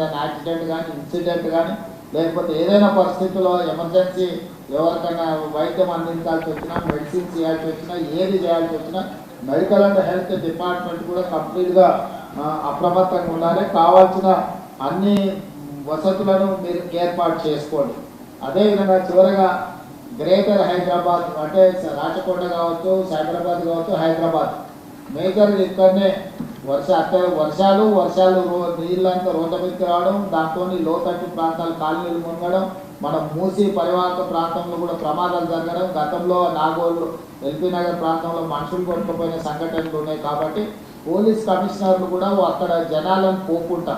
ఏదైనా యాక్సిడెంట్ కానీ ఇన్సిడెంట్ కానీ లేకపోతే ఏదైనా పరిస్థితుల్లో ఎమర్జెన్సీ ఎవరికైనా వైద్యం అందించాల్సి వచ్చినా మెడిసిన్స్ చేయాల్సి వచ్చినా ఏది చేయాల్సి వచ్చినా మెడికల్ అండ్ హెల్త్ డిపార్ట్మెంట్ కూడా కంప్లీట్గా అప్రమత్తంగా ఉండాలి. కావాల్సిన అన్ని వసతులను మీరు ఏర్పాటు చేసుకోండి. అదేవిధంగా చివరగా గ్రేటర్ హైదరాబాద్ అంటే రాచకొండ కావచ్చు, సైబరాబాద్ కావచ్చు, హైదరాబాద్ మేజర్ ఇక్కడనే వర్షాలు నీళ్ళంతా రోడ్ల మీదకి రావడం, దాంతో లోతట్టు ప్రాంతాలు కాలనీలు మునగడం, మనం మూసి పరివాహక ప్రాంతంలో కూడా ప్రమాదాలు జరగడం, గతంలో నాగోలు ఎల్పీ నగర్ ప్రాంతంలో మనుషులు కొట్టుకుపోయిన సంఘటనలు ఉన్నాయి. కాబట్టి పోలీస్ కమిషనర్లు కూడా అక్కడ జనాలను పోకుండా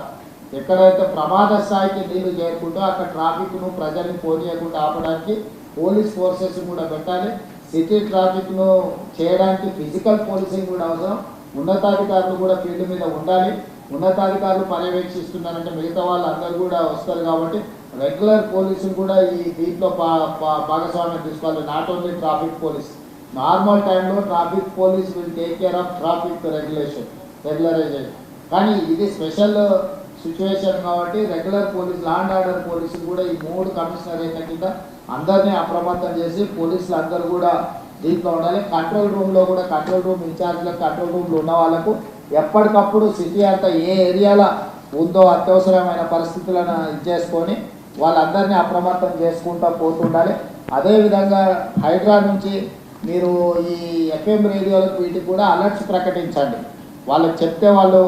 ఎక్కడైతే ప్రమాద స్థాయికి నీళ్లు చేరుకుంటూ అక్కడ ట్రాఫిక్ను ప్రజల్ని పోనీయకుండా ఆపడానికి పోలీస్ ఫోర్సెస్ కూడా పెట్టాలి. సిటీ ట్రాఫిక్ను చేయడానికి ఫిజికల్ పోలీసింగ్ కూడా అవసరం. ఉన్నతాధికారులు కూడా ఫీల్డ్ మీద ఉండాలి. ఉన్నతాధికారులు పర్యవేక్షిస్తున్నారంటే మిగతా వాళ్ళు అందరూ కూడా వస్తారు. కాబట్టి రెగ్యులర్ పోలీసులు కూడా ఈ దీంట్లో భాగస్వామ్యం తీసుకోవాలి. Not only traffic police, normal టైంలో traffic police will take care of traffic regularisation. కానీ ఇది స్పెషల్ సిచ్యువేషన్ కాబట్టి regular police, law and order పోలీసులు కూడా ఈ 3 కమిషనరేట్ల కింద అందరినీ అప్రమత్తం చేసి పోలీసులు అందరూ కూడా దీంట్లో ఉండాలి. కంట్రోల్ రూమ్లో కూడా కంట్రోల్ రూమ్ ఇన్ఛార్జ్లకు, కంట్రోల్ రూమ్లో ఉన్న వాళ్ళకు ఎప్పటికప్పుడు సిటీ అంతా ఏ ఏరియాలో ఉందో అత్యవసరమైన పరిస్థితులను ఇచ్చేసుకొని వాళ్ళందరినీ అప్రమత్తం చేసుకుంటూ పోతుండాలి. అదేవిధంగా హైడ్రా నుంచి మీరు ఈ ఎఫ్ఎం రేడియోలకు వీటికి కూడా అలర్ట్స్ ప్రకటించండి. వాళ్ళకి చెప్తే వాళ్ళు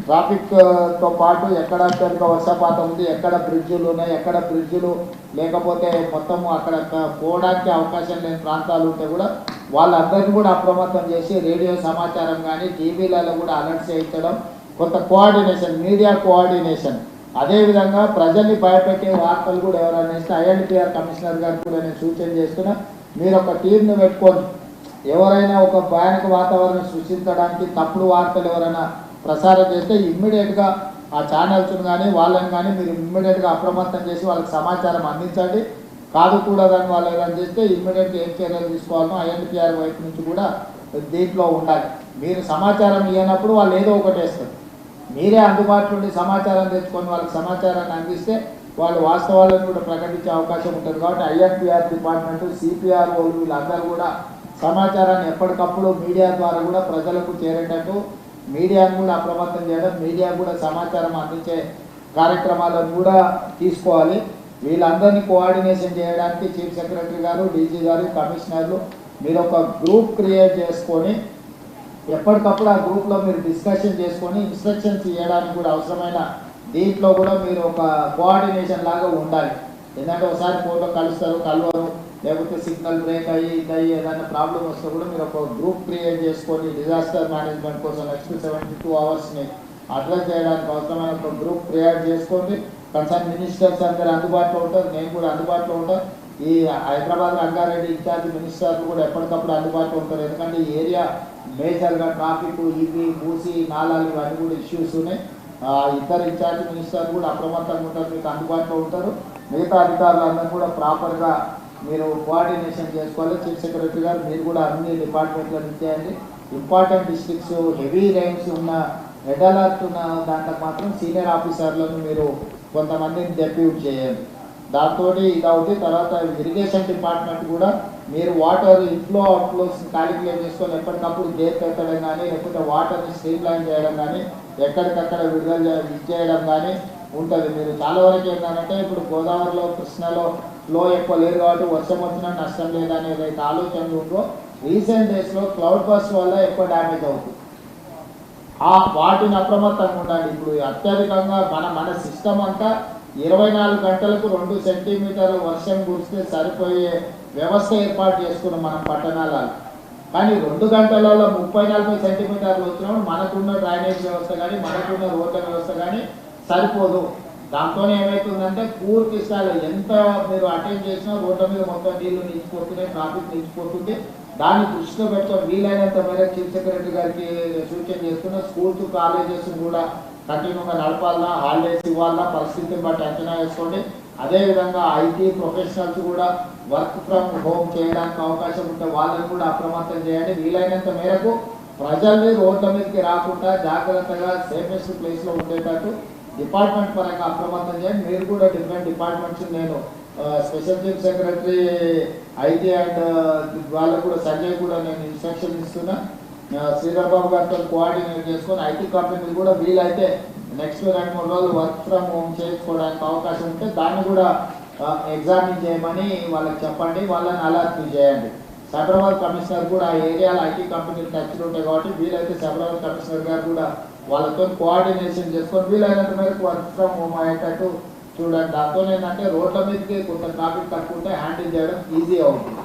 ట్రాఫిక్తో పాటు ఎక్కడ అత్యధిక వర్షపాతం ఉంది, ఎక్కడ బ్రిడ్జులు ఉన్నాయి, ఎక్కడ బ్రిడ్జులు లేకపోతే మొత్తము అక్కడ పోవడానికి అవకాశం లేని ప్రాంతాలు ఉంటే కూడా వాళ్ళందరినీ కూడా అప్రమత్తం చేసి రేడియో సమాచారం కానీ టీవీలలో కూడా అలర్ట్ చేయించడం, కొంత కోఆర్డినేషన్, మీడియా కోఆర్డినేషన్. అదేవిధంగా ప్రజల్ని భయపెట్టే వార్తలు కూడా ఎవరైనా ఇస్తే ఐఎన్పిఆర్ కమిషనర్ గారికి కూడా నేను సూచన చేస్తున్నా, మీరు ఒక టీంను పెట్టుకొని ఎవరైనా ఒక భయానక వాతావరణం సృష్టించడానికి తప్పుడు వార్తలు ఎవరైనా ప్రసారం చేస్తే ఇమ్మీడియట్గా ఆ ఛానల్స్ను కానీ వాళ్ళని కానీ మీరు ఇమ్మీడియట్గా అప్రమత్తం చేసి వాళ్ళకి సమాచారం అందించండి. కాదు కూడా కానీ వాళ్ళు ఏదైనా చేస్తే ఇమ్మీడియట్గా ఏం చర్యలు తీసుకోవాలనో ఐఎన్పిఆర్ వైపు నుంచి కూడా దీంట్లో ఉండాలి. మీరు సమాచారం ఇవ్వనప్పుడు వాళ్ళు ఏదో ఒకటి వేస్తారు. మీరే అందుబాటులో ఉండి సమాచారం తెచ్చుకొని వాళ్ళకి సమాచారాన్ని అందిస్తే వాళ్ళు వాస్తవాలను కూడా ప్రకటించే అవకాశం ఉంటుంది. కాబట్టి ఐఎన్పిఆర్ డిపార్ట్మెంటు, సిపిఆర్ఓలు వీళ్ళందరూ కూడా సమాచారాన్ని ఎప్పటికప్పుడు మీడియా ద్వారా కూడా ప్రజలకు చేరేటట్టు మీడియాను కూడా అప్రమత్తం చేయడం, మీడియా కూడా సమాచారం అందించే కార్యక్రమాలను కూడా తీసుకోవాలి. వీళ్ళందరినీ కోఆర్డినేషన్ చేయడానికి చీఫ్ సెక్రటరీ గారు, డీజీ గారు, కమిషనర్లు మీరు ఒక గ్రూప్ క్రియేట్ చేసుకొని ఎప్పటికప్పుడు ఆ గ్రూప్లో మీరు డిస్కషన్ చేసుకొని ఇన్స్ట్రక్షన్స్ ఇవ్వడానికి కూడా అవసరమైన దీంట్లో కూడా మీరు ఒక కోఆర్డినేషన్ లాగా ఉండాలి. ఎందుకంటే ఒకసారి ఫోటో కలుస్తారు, కలవరు, లేకపోతే సిగ్నల్ బ్రేక్ అయ్యి ఏదైనా ప్రాబ్లం వస్తే కూడా మీరు ఒక గ్రూప్ క్రియేట్ చేసుకొని డిజాస్టర్ మేనేజ్మెంట్ కోసం నెక్స్ట్ 72 అవర్స్ని అడ్రస్ చేయడానికి అవసరమైన ఒక గ్రూప్ క్రియేట్ చేసుకోండి. కన్సర్న్ మినిస్టర్స్ అందరూ అందుబాటులో ఉంటారు, నేను కూడా అందుబాటులో ఉంటాను. ఈ హైదరాబాద్ రంగారెడ్డి ఇన్ఛార్జ్ మినిస్టర్లు కూడా ఎప్పటికప్పుడు అందుబాటులో ఉంటారు. ఎందుకంటే ఈ ఏరియా మేజర్గా ట్రాఫిక్, ఇవి మూసి నాలాలు ఇవన్నీ కూడా ఇష్యూస్ ఉన్నాయి. ఇద్దరు ఇన్ఛార్జ్ మినిస్టర్లు కూడా అప్రమత్తంగా ఉంటారు, మీకు అందుబాటులో ఉంటారు. మిగతా అధికారులందరూ కూడా ప్రాపర్గా మీరు కోఆర్డినేషన్ చేసుకోవాలి. చీఫ్ సెక్రటరీ గారు మీరు కూడా అన్ని డిపార్ట్మెంట్లను ఇచ్చేయండి. ఇంపార్టెంట్ డిస్ట్రిక్ట్స్, హెవీ రైన్స్ ఉన్న, రెడ్ అలర్ట్ ఉన్న దాంట్లో మాత్రం సీనియర్ ఆఫీసర్లను మీరు కొంతమందిని డెప్యూట్ చేయండి. దాంతో ఇది అవుతుంది. తర్వాత ఇరిగేషన్ డిపార్ట్మెంట్ కూడా మీరు వాటర్ ఇన్ఫ్లో అవుట్ఫ్లోస్ క్యాలిక్యులేట్ చేసుకొని ఎప్పటికప్పుడు గేట్ పెట్టడం కానీ, లేకపోతే వాటర్ని స్ట్రీమ్ లైన్ చేయడం కానీ, ఎక్కడికక్కడ విడుదల చేయడం కానీ ఉంటుంది. మీరు చాలా వరకు ఏంటంటే ఇప్పుడు గోదావరిలో, కృష్ణలో ఫ్లో ఎక్కువ లేదు కాబట్టి వర్షం వచ్చినా నష్టం లేదని ఏదైతే ఆలోచనలు ఉందో రీసెంట్ డేస్లో క్లౌడ్ బస్ట్ వల్ల ఎక్కువ డ్యామేజ్ అవుతుంది. వాటిని అప్రమత్తంగా ఉండాలి. ఇప్పుడు అత్యధికంగా మన సిస్టమ్ అంతా 24 గంటలకు 2 సెంటీమీటర్ల వర్షం కురిస్తే సరిపోయే వ్యవస్థ ఏర్పాటు చేసుకున్నాం మనం పట్టణాలలో. కానీ 2 గంటలలో 30-40 సెంటీమీటర్లు వచ్చినప్పుడు మనకున్న డ్రైనేజ్ వ్యవస్థ కానీ, మనకున్న రోడ్ల వ్యవస్థ కానీ సరిపోదు. దాంతో ఏమవుతుందంటే పూర్తి స్థాయిలో ఎంత మీరు అటెండ్ చేసినా రోడ్ల మీద మొత్తం నీళ్లు నిలిచిపోతున్నాయి, ట్రాఫిక్ నిలిచిపోతుంది. దాన్ని దృష్టిలో పెట్టుకొని వీలైనంత మేరకు చీఫ్ సెక్రటరీ గారికి సూచన చేస్తున్న స్కూల్స్, కాలేజెస్ కూడా కంటిన్యూగా నడపాలన్నా, హాలిడేస్ ఇవ్వాలన్నా పరిస్థితిని బట్టి అంచనా వేసుకోండి. అదేవిధంగా ఐటీ ప్రొఫెషనల్స్ కూడా వర్క్ ఫ్రమ్ హోమ్ చేయడానికి అవకాశం ఉంటే వాళ్ళని కూడా అప్రమత్తం చేయండి. వీలైనంత మేరకు ప్రజల్ని రోడ్ల మీదకి రాకుండా జాగ్రత్తగా సేఫెస్ట్ ప్లేస్లో ఉండేటట్టు డిపార్ట్మెంట్ పరంగా అప్రమత్తం చేయండి. మీరు కూడా డిఫరెంట్ డిపార్ట్మెంట్స్, నేను special chief secretary IT and వాళ్ళకు కూడా సంజయ్ కూడా నేను ఇన్స్ట్రక్షన్ ఇస్తున్నా. శ్రీధర్ బాబు గారితో కోఆర్డినేట్ చేసుకొని ఐటీ కంపెనీలు కూడా వీలైతే నెక్స్ట్ 2-3 రోజులు వర్క్ ఫ్రమ్ హోమ్ చేసుకోవడానికి అవకాశం ఉంటే దాన్ని కూడా ఎగ్జామిన్ చేయమని వాళ్ళకి చెప్పండి, వాళ్ళని అలర్ట్ చేయండి. సైబరాబాద్ కమిషనర్ కూడా ఆ ఏరియాలో ఐటీ కంపెనీలు టచ్లు ఉంటాయి కాబట్టి వీలైతే సైబరాబాద్ కమిషనర్ గారు కూడా వాళ్ళతో కోఆర్డినేషన్ చేసుకొని వీలైనంత మేరకు వర్క్ ఫ్రమ్ హోమ్ అయ్యేటట్టు చూడండి. దాంతో ఏంటంటే రోడ్ల మీదకి కొంత ట్రాఫిక్ తక్కువ ఉంటే హ్యాండిల్ చేయడం ఈజీ అవుతుంది.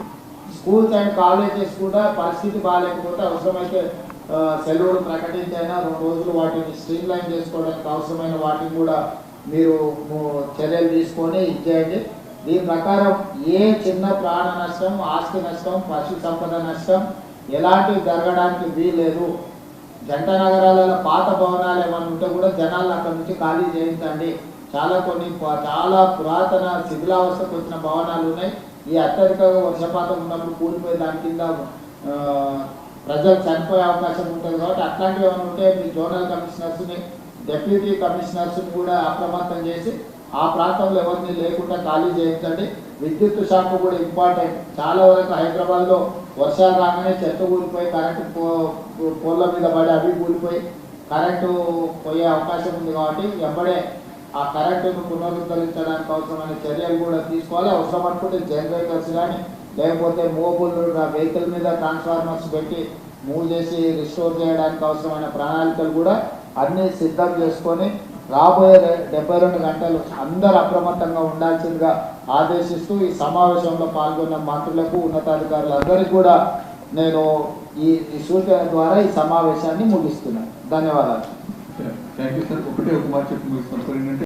స్కూల్స్ అండ్ కాలేజెస్ కూడా పరిస్థితి బాగాలేకపోతే అవసరమైతే సెలవులు ప్రకటించైనా 2 రోజులు వాటిని స్ట్రీమ్ లైన్ చేసుకోవడానికి అవసరమైన వాటిని కూడా మీరు చర్యలు తీసుకొని ఇచ్చేయండి. దీని ప్రకారం ఏ చిన్న ప్రాణ నష్టం, ఆస్తి నష్టం, పశు సంపద నష్టం ఎలాంటివి జరగడానికి వీల్లేదు. జంట నగరాలలో పాత భవనాలు ఏమైనా ఉంటే కూడా జనాలు అక్కడ నుంచి ఖాళీ చేయించండి. చాలా పురాతన శిథిలావస్థకు వచ్చిన భవనాలు ఉన్నాయి. ఈ అత్యధికంగా వర్షపాతం ఉన్నప్పుడు కూలిపోయి దాని కింద ప్రజలు చనిపోయే అవకాశం ఉంటుంది కాబట్టి అట్లాంటివి ఏమైనా ఉంటే మీ జోనల్ కమిషనర్స్ని, డెప్యూటీ కమిషనర్స్ని కూడా అప్రమత్తం చేసి ఆ ప్రాంతంలో ఎవరిని లేకుండా ఖాళీ చేయించండి. విద్యుత్ శాఖ కూడా ఇంపార్టెంట్. చాలా వరకు హైదరాబాద్లో వర్షాలు రాగానే చెత్త కూలిపోయి కరెంటు పోల్ల మీద పడి అవి కూలిపోయి కరెంటు పోయే అవకాశం ఉంది కాబట్టి వెంబడే ఆ కరెంటును పునరుద్ధరించడానికి అవసరమైన చర్యలు కూడా తీసుకోవాలి. అవసరం అనుకుంటే జనరేటర్స్ కానీ లేకపోతే మూవబుల్ వెహికల్ మీద ట్రాన్స్ఫార్మర్స్ పెట్టి మూవ్ చేసి రిస్టోర్ చేయడానికి అవసరమైన ప్రణాళికలు కూడా అన్నీ సిద్ధం చేసుకొని రాబోయే 72 గంటలు అందరూ అప్రమత్తంగా ఉండాల్సిందిగా ఆదేశిస్తూ ఈ సమావేశంలో పాల్గొన్న మంత్రులకు, ఉన్నతాధికారులందరికీ కూడా నేను ఈ సూచన ద్వారా ఈ సమావేశాన్ని ముగిస్తున్నాను. ధన్యవాదాలు. Thank you sir. ఒకటే ఒక మాట చెప్పి ముగిస్తాను సార్. ఏంటంటే